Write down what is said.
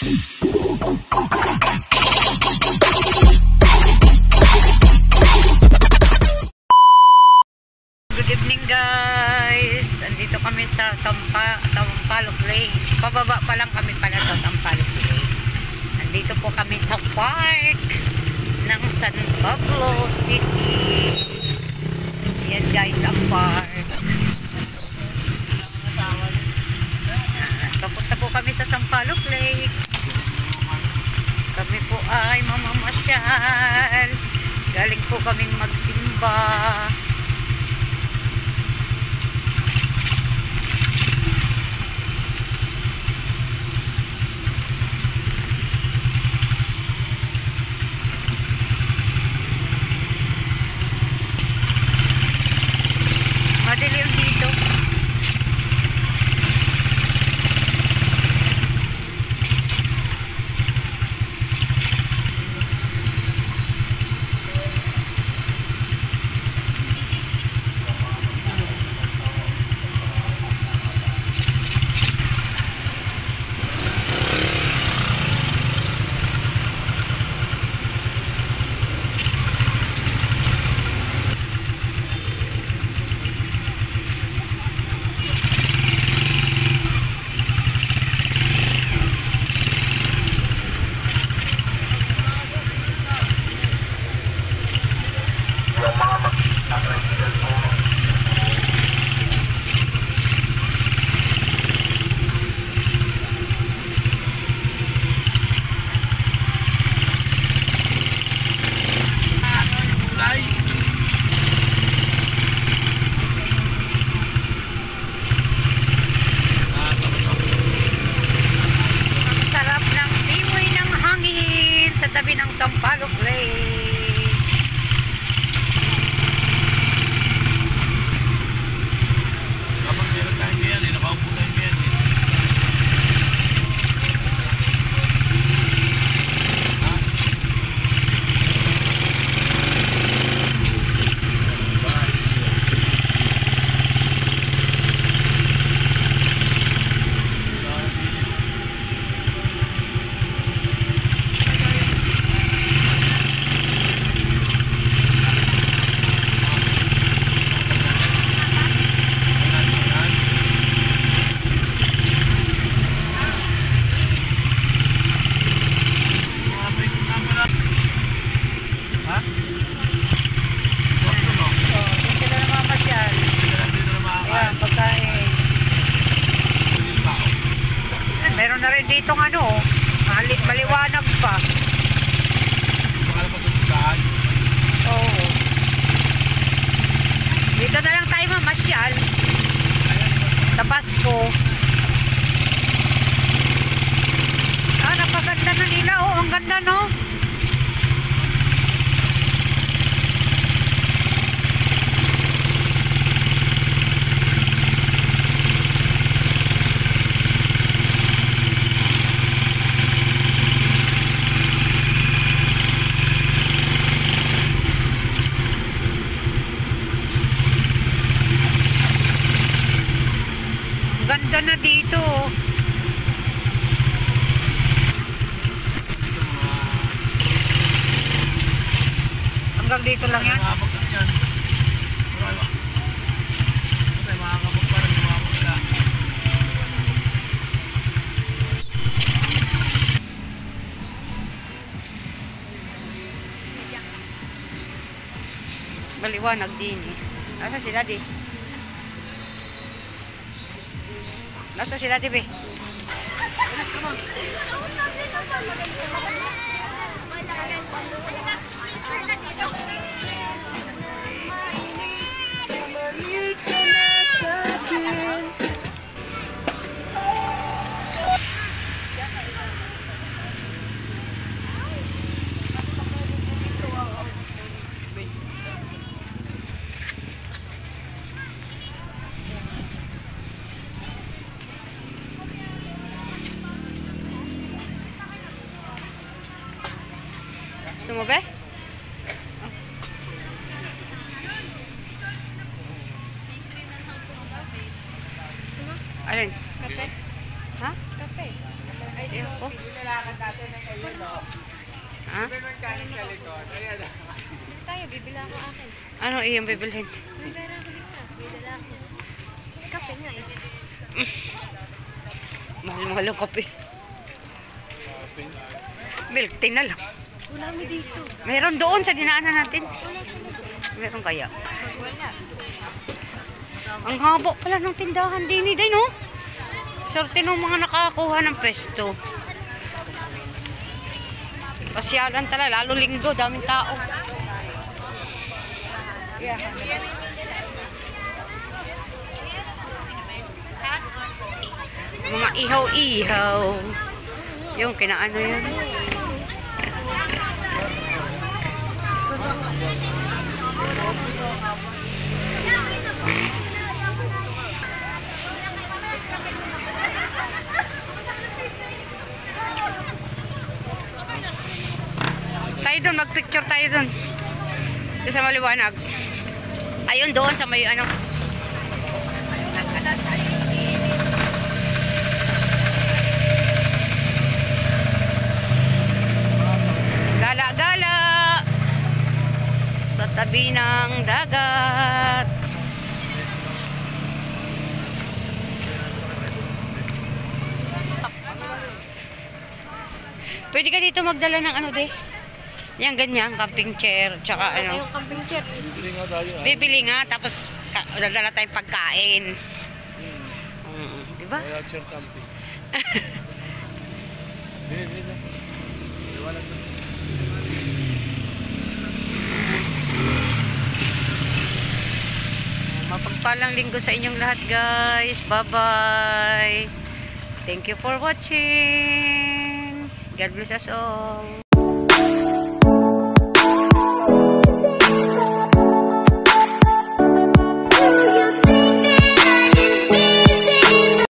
Good evening guys. Andito kami sa Sampaloc Lake. Pababa pa lang kami pala sa Sampaloc Lake. Andito po kami sa park ng San Pablo City. Yan guys ang park. Papunta po kami sa Sampaloc Lake. Kami po ay mamamasyal. Galing po kaming magsimba. Madilim dito. Tabi ng Sampaloc Lake. Kapag meron tayong yan, nakaupo tayong yan. Meron na rin ditong ano, maliwanag pa. Oo. Dito na lang tayo mamasyal. Sa Pasko. Ah, napaganda na nila. Oh, ang ganda no. Ganda na dito. Hanggang dito lang yan. Maliwanag din eh. Nasa si Daddy? Nasa sila, Dibe? Gusto mo ba? Alin? Kape? Ha? Kape. Ice Ayan po. Ha? Tayo, bibila ako akin. Ano iyong bibilhin? May pera ako dito. Bibila ako. Kape nga eh. Mahal-mahal ang kape. Milk tea na lang. Wala mo dito. Meron doon sa dinaanan natin. Wala talaga. Meron kaya? Pag wala. Ang haba pala ng tindahan din no? Sorte ng mga nakakuha ng pesto. Pasyalan tala, lalo linggo, daming tao. Yeah. Mga ihaw-ihaw. Yung kinaano yun. Tayo doon, mag-picture tayo doon. Ito sa maliwanag. Ayun doon sa may ano. Gala-gala sa tabi ng dagat. Pwede ka dito magdala ng ano de? Yan ganyan, camping chair, tsaka ano. Yung camping chair. Bibili nga, tapos dadala tayong pagkain. Diba? Kaya chair camping. Hindi na. Iwalag na. Mapagpalang linggo sa inyong lahat, guys. Bye-bye. Thank you for watching. God bless us all.